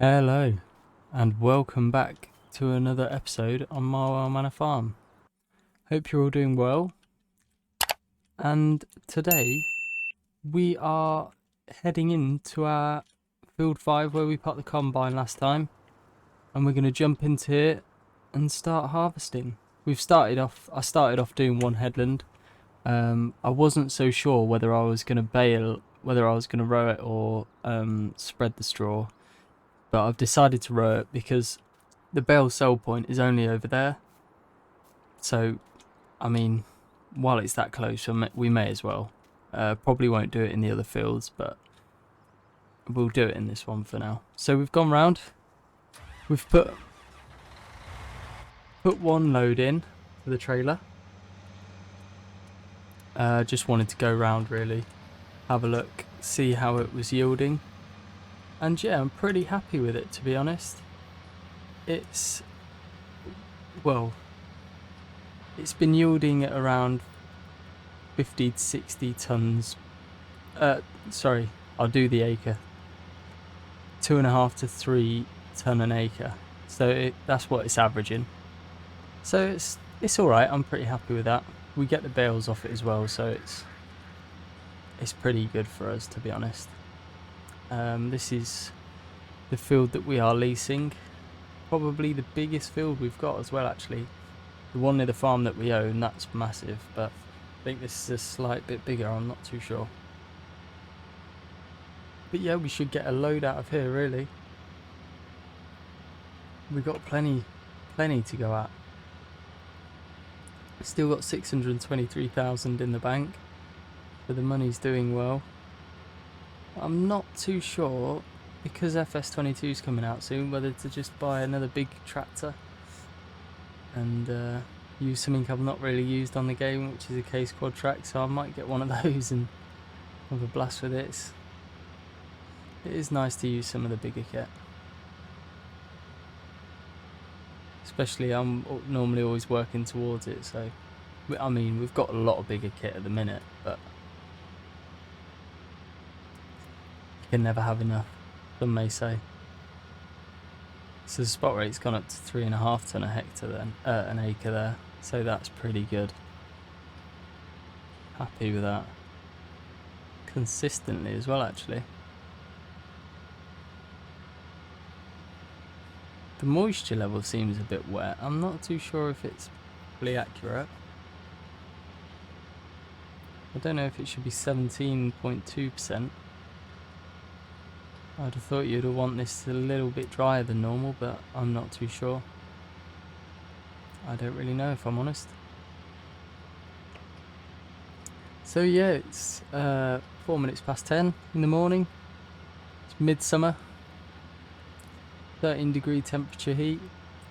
Hello, and welcome back to another episode on Marwell Manor Farm. Hope you're all doing well. And today we are heading into our field 5 where we put the combine last time, and we're going to jump into it and start harvesting. I started off doing one headland. I wasn't so sure whether I was going to bale, whether I was going to row it or spread the straw. But I've decided to row it because the bale sell point is only over there. So, I mean, while it's that close, we may as well. Probably won't do it in the other fields, but we'll do it in this one for now. So we've gone round. We've put one load in for the trailer. Just wanted to go round really, have a look, see how it was yielding. And yeah, I'm pretty happy with it, to be honest. It's been yielding at around 50 to 60 tons. Sorry, I'll do the acre. 2.5 to 3 ton an acre. So that's what it's averaging. So it's all right. I'm pretty happy with that. We get the bales off it as well, so it's pretty good for us, to be honest. This is the field that we are leasing. Probably the biggest field we've got as well, actually. The one near the farm that we own, that's massive, but I think this is a slight bit bigger, I'm not too sure. But yeah, we should get a load out of here, really. We've got plenty to go at. Still got 623,000 in the bank, so the money's doing well. I'm not too sure, because FS19 is coming out soon, whether to just buy another big tractor and use something I've not really used on the game, which is a case quad track. So I might get one of those and have a blast with it. It is nice to use some of the bigger kit, especially I'm normally always working towards it. So I mean, we've got a lot of bigger kit at the minute, but you can never have enough, some may say. So the spot rate's gone up to 3.5 ton a hectare then, an acre there. So that's pretty good. Happy with that. Consistently as well, actually. The moisture level seems a bit wet. I'm not too sure if it's fully accurate. I don't know if it should be 17.2%. I'd have thought you'd want this a little bit drier than normal, but I'm not too sure. I don't really know, if I'm honest. So yeah, it's 4 minutes past 10 in the morning. It's midsummer. 13-degree temperature heat,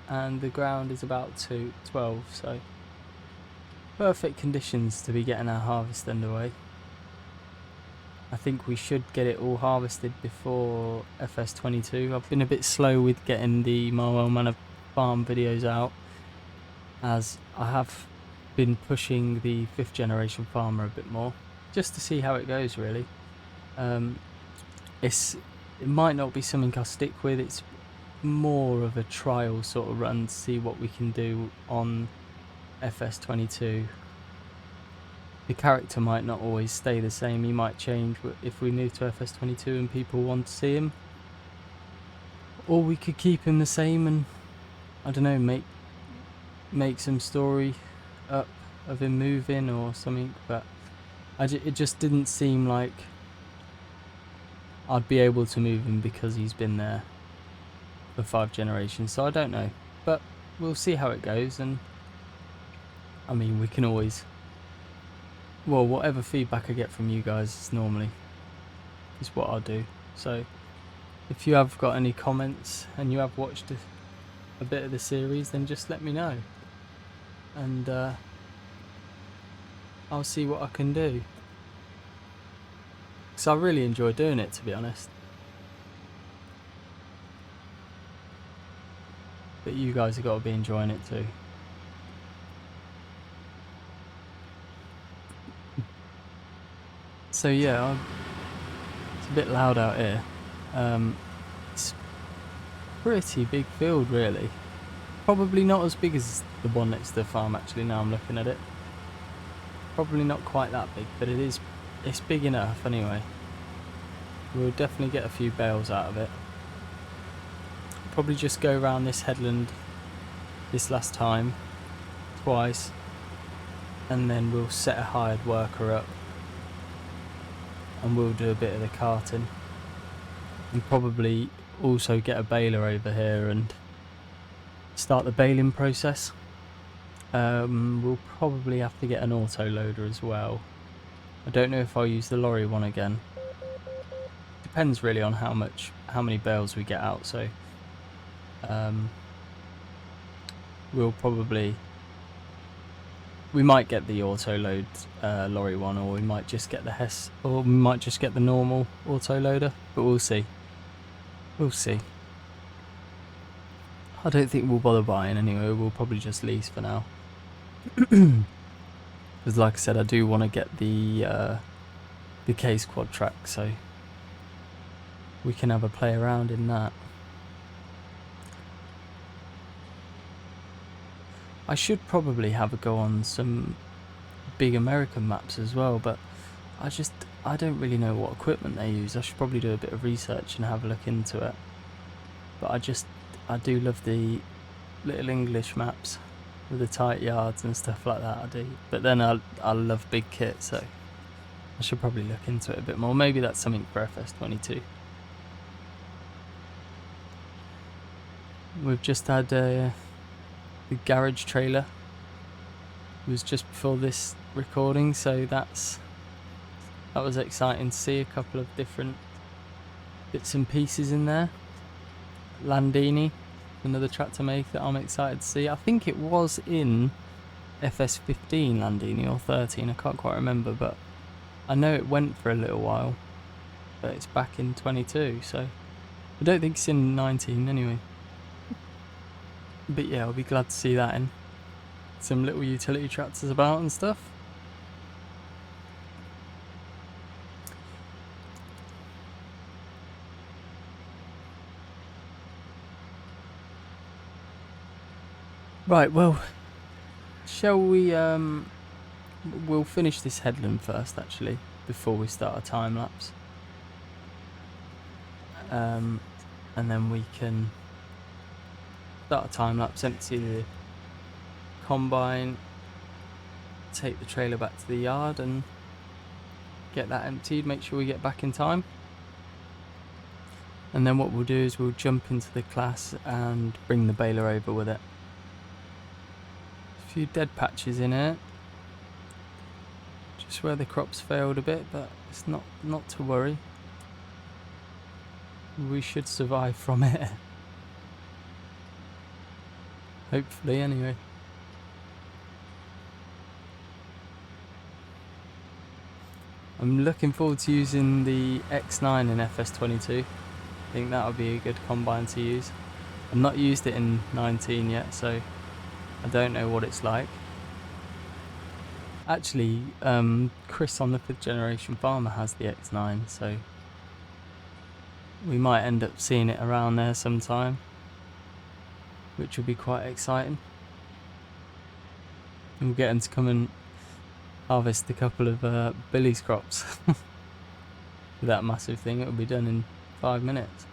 and the ground is about 12, so perfect conditions to be getting our harvest underway. I think we should get it all harvested before FS22. I've been a bit slow with getting the Marwell Manor farm videos out, as I have been pushing the 5th generation farmer a bit more, just to see how it goes really. It might not be something I'll stick with. It's more of a trial sort of run to see what we can do on FS22. The character might not always stay the same. He might change if we move to FS22 and people want to see him, or we could keep him the same and, I don't know, make some story up of him moving or something. But it just didn't seem like I'd be able to move him because he's been there for 5 generations. So I don't know, but we'll see how it goes. And I mean, we can always, well, whatever feedback I get from you guys is what I'll do. So if you have got any comments and you have watched a bit of the series, then just let me know, and I'll see what I can do, because I really enjoy doing it, to be honest. But you guys have got to be enjoying it too. So yeah, it's a bit loud out here. It's pretty big field really. Probably not as big as the one next to the farm actually, now I'm looking at it. Probably not quite that big, but it's big enough anyway. We'll definitely get a few bales out of it. Probably just go around this headland this last time, twice, and then we'll set a hired worker up and we'll do a bit of the carting. And probably also get a baler over here and start the baling process. We'll probably have to get an auto loader as well. I don't know if I'll use the lorry one again. Depends really on how many bales we get out, so we might get the auto load lorry one, or we might just get the Hess, or we might just get the normal auto loader, but we'll see. We'll see. I don't think we'll bother buying anyway, we'll probably just lease for now. Because like I said, I do want to get the case quad track, so we can have a play around in that. I should probably have a go on some big American maps as well, but I don't really know what equipment they use. I should probably do a bit of research and have a look into it. But I do love the little English maps with the tight yards and stuff like that, I do. But then I love big kit, so I should probably look into it a bit more. Maybe that's something for FS22. We've just had the garage trailer. It was just before this recording, so that was exciting to see. A couple of different bits and pieces in there. Landini, another tractor make that I'm excited to see. I think it was in FS15 Landini or 13, I can't quite remember, but I know it went for a little while, but it's back in 22, so I don't think it's in 19 anyway. But yeah, I'll be glad to see that in. Some little utility tractors about and stuff. Right, well, shall we, we'll finish this headland first actually, before we start a time lapse. And then we can start a time lapse, empty the combine, take the trailer back to the yard and get that emptied, make sure we get back in time. And then what we'll do is we'll jump into the class and bring the baler over with it. A few dead patches in it, just where the crops failed a bit, but it's not to worry. We should survive from it. Hopefully, anyway. I'm looking forward to using the X9 in FS22. I think that would be a good combine to use. I've not used it in 19 yet, so I don't know what it's like. Actually, Chris on the 5th Generation Farmer has the X9, so we might end up seeing it around there sometime, which would be quite exciting. We'll get him to come and harvest a couple of Billy's crops. With that massive thing, it'll be done in 5 minutes.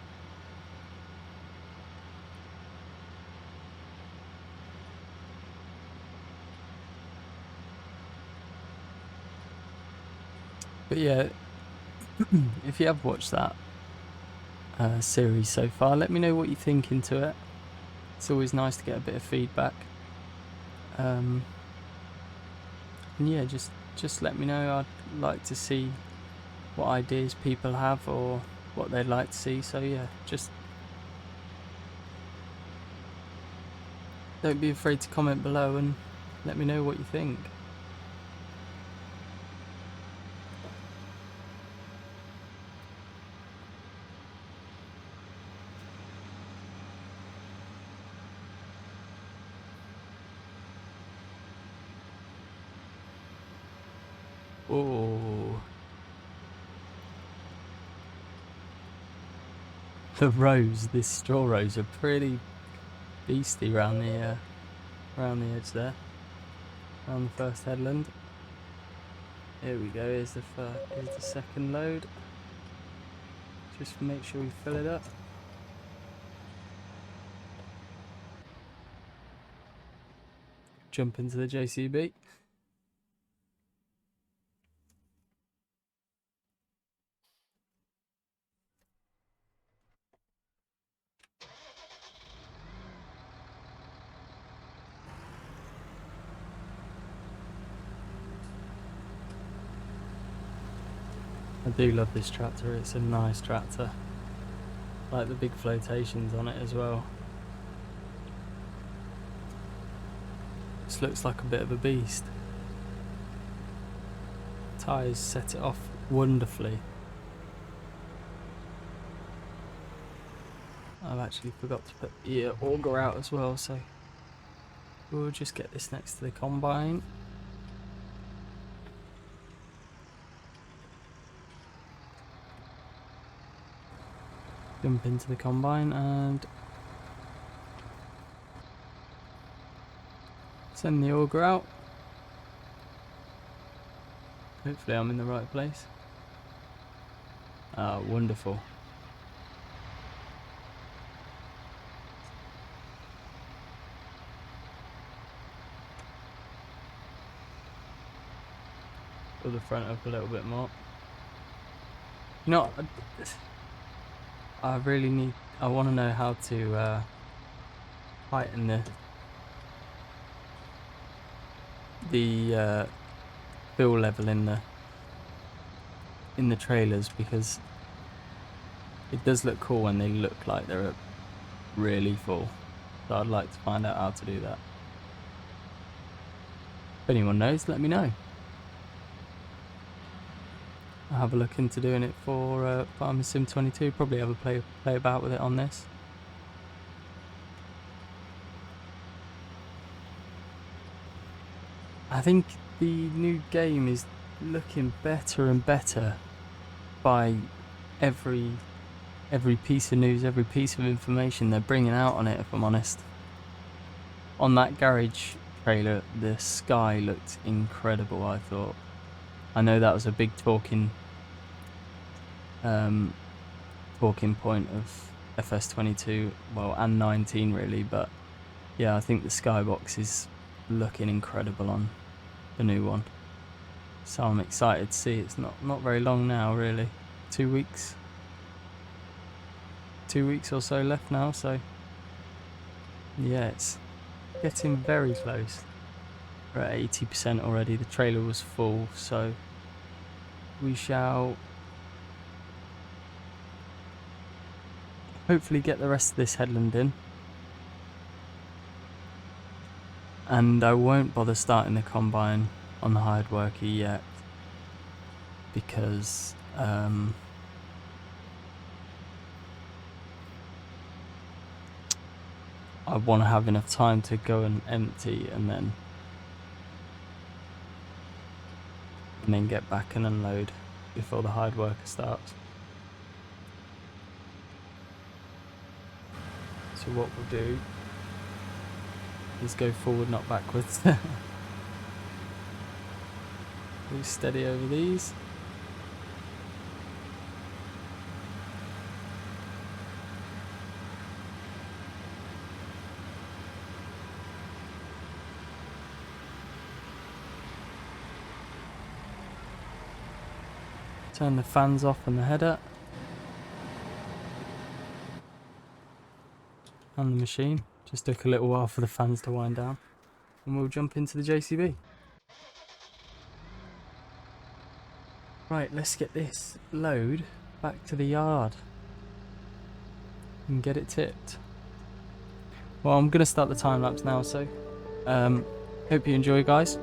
But yeah, if you have watched that series so far, let me know what you think into it. It's always nice to get a bit of feedback. And yeah, just let me know. I'd like to see what ideas people have or what they'd like to see. So yeah, just don't be afraid to comment below and let me know what you think. Oh, The rows, this straw rows, are pretty beastie around the edge there, around the first headland. Here we go. Here's the second load. Just make sure we fill it up. Jump into the JCB. I do love this tractor, it's a nice tractor. Like the big flotations on it as well. This looks like a bit of a beast. Tyres set it off wonderfully. I've actually forgot to put the auger out as well, so we'll just get this next to the combine. Jump into the combine and send the auger out. Hopefully I'm in the right place. Ah, wonderful. Pull the front up a little bit more. You know, I want to know how to heighten the fill level in the trailers, because it does look cool when they look like they're really full. So I'd like to find out how to do that. If anyone knows, let me know. I'll have a look into doing it for Farming Sim 22. Probably have a play about with it on this. I think the new game is looking better and better by every piece of news, every piece of information they're bringing out on it, if I'm honest. On that garage trailer, the sky looked incredible, I thought. I know that was a big talking point of FS22, well, and 19 really, but yeah, I think the skybox is looking incredible on the new one. So I'm excited to see. It's not very long now, really. 2 weeks. 2 weeks or so left now, so yeah, it's getting very close. We're at 80% already. The trailer was full, so we shall hopefully get the rest of this headland in. And I won't bother starting the combine on the hired worker yet, because I want to have enough time to go and empty and then get back and unload before the hired worker starts. So what we'll do is go forward, not backwards. Be steady over these. Turn the fans off and the header. And the machine. Just took a little while for the fans to wind down. And we'll jump into the JCB. Right, let's get this load back to the yard and get it tipped. Well, I'm going to start the time lapse now, so hope you enjoy, guys.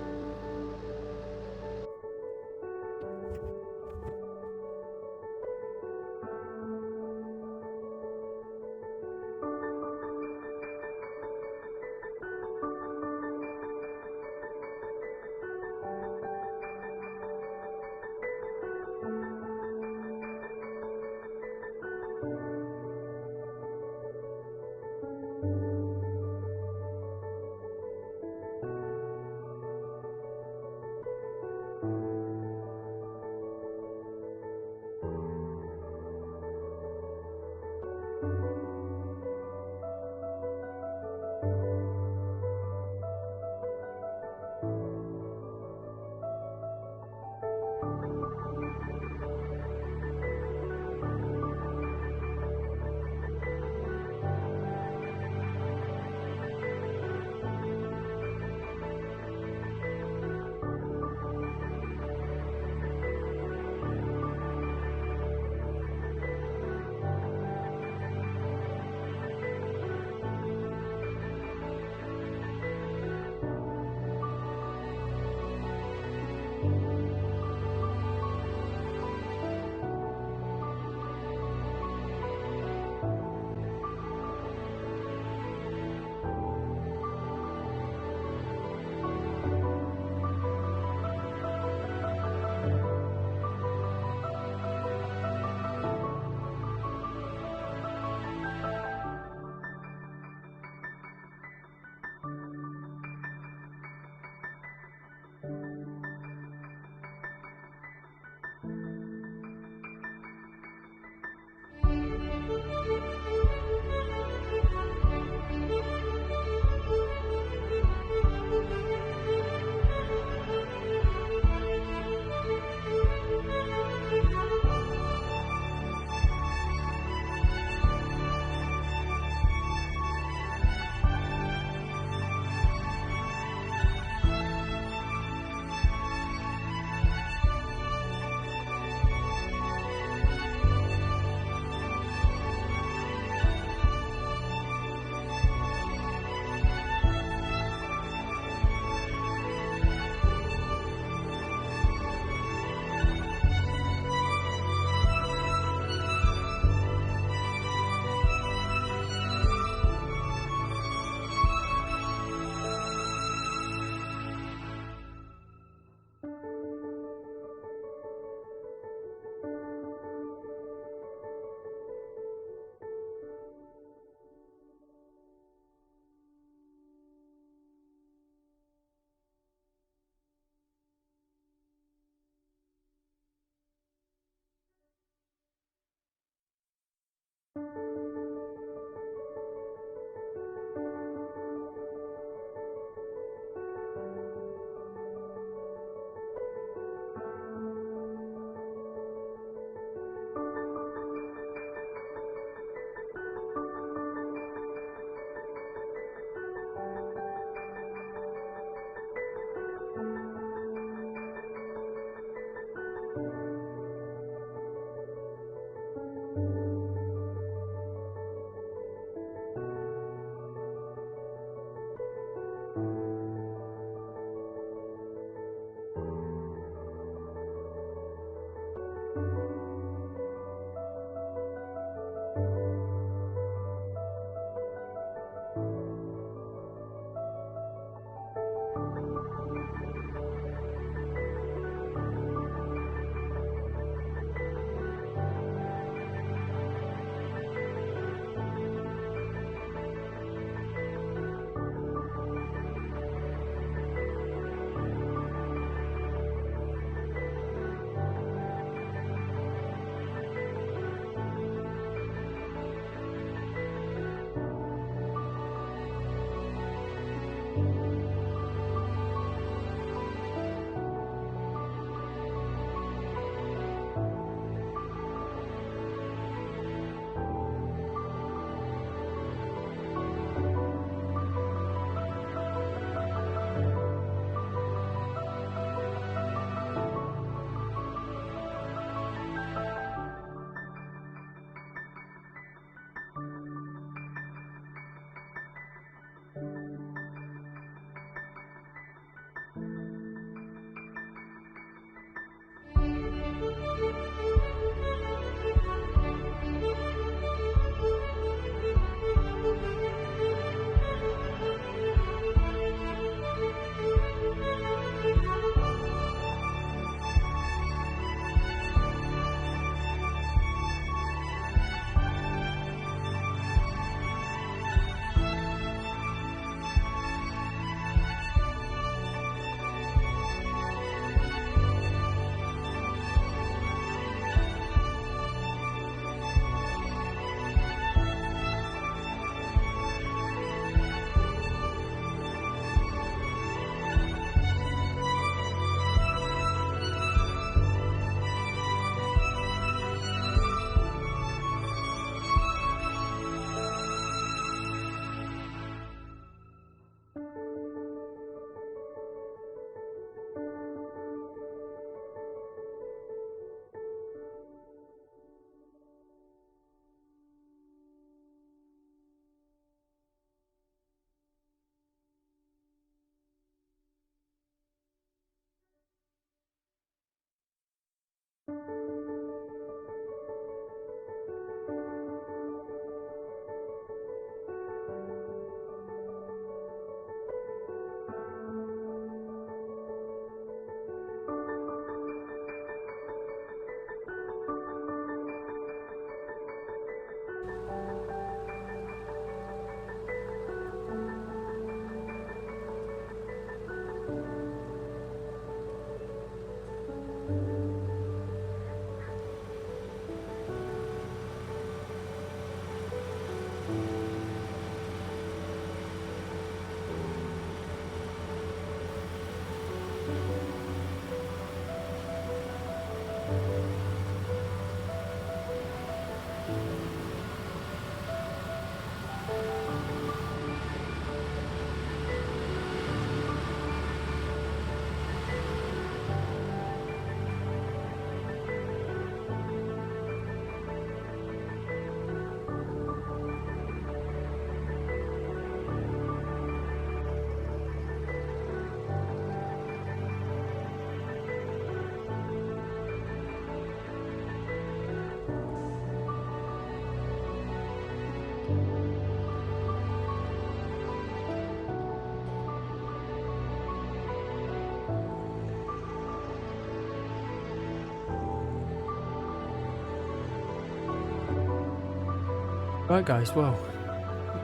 Right guys, well,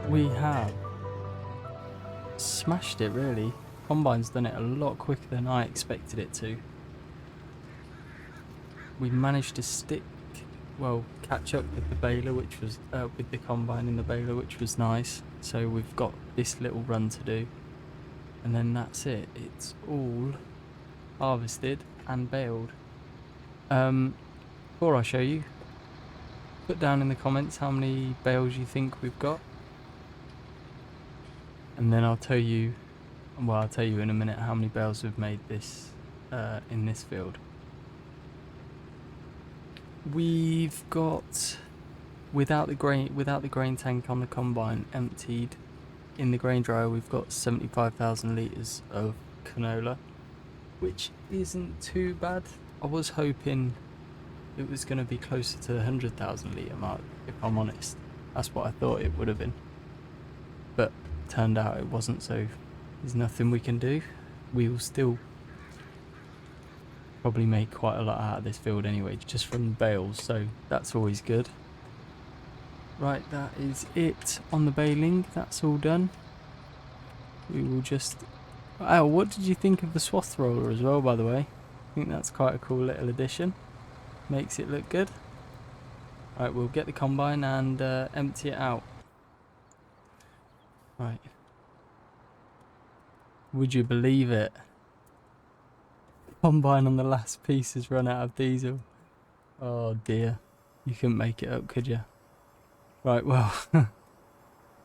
we have smashed it really. Combine's done it a lot quicker than I expected it to. We managed to catch up with the baler, which was with the combine in the baler, which was nice. So we've got this little run to do, and then that's it. It's all harvested and baled. Before I show you, put down in the comments how many bales you think we've got, and then I'll tell you in a minute how many bales we've made this in this field. We've got, without the grain tank on the combine emptied in the grain dryer, we've got 75,000 litres of canola, which isn't too bad. I was hoping it was going to be closer to the 100,000 litre mark, if I'm honest. That's what I thought it would have been, but turned out it wasn't, so there's nothing we can do. We will still probably make quite a lot out of this field anyway, just from the bales, so that's always good. Right, that is it on the baling. That's all done. We will just... Oh, what did you think of the swath roller as well, by the way? I think that's quite a cool little addition. Makes it look good. Right, we'll get the combine and empty it out. Right. Would you believe it? Combine on the last piece has run out of diesel. Oh dear. You couldn't make it up, could you? Right, well,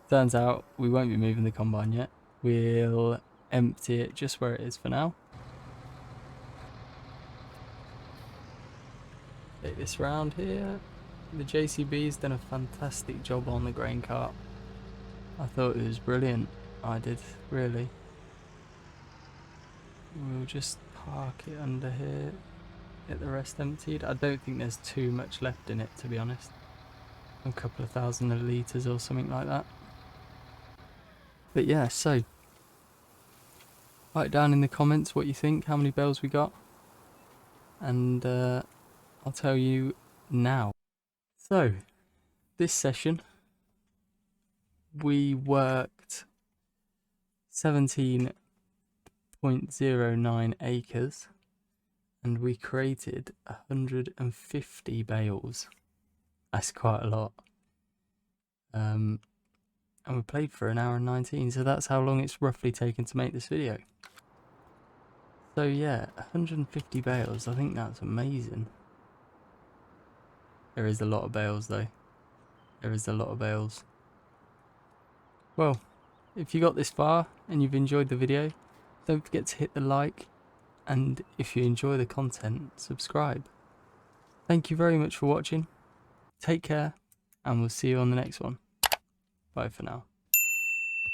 turns out we won't be moving the combine yet. We'll empty it just where it is for now. Take this round here. The JCB's done a fantastic job on the grain cart. I thought it was brilliant. I did, really. We'll just park it under here, get the rest emptied. I don't think there's too much left in it, to be honest. A couple of thousand litres or something like that. But yeah, so write down in the comments what you think, how many bales we got, and I'll tell you now. So this session we worked 17.09 acres and we created 150 bales. That's quite a lot. And we played for 1 hour and 19, so that's how long it's roughly taken to make this video. So yeah, 150 bales, I think that's amazing. There is a lot of bales though. There is a lot of bales. Well, if you got this far and you've enjoyed the video, don't forget to hit the like, and if you enjoy the content, subscribe. Thank you very much for watching. Take care, and we'll see you on the next one. Bye for now.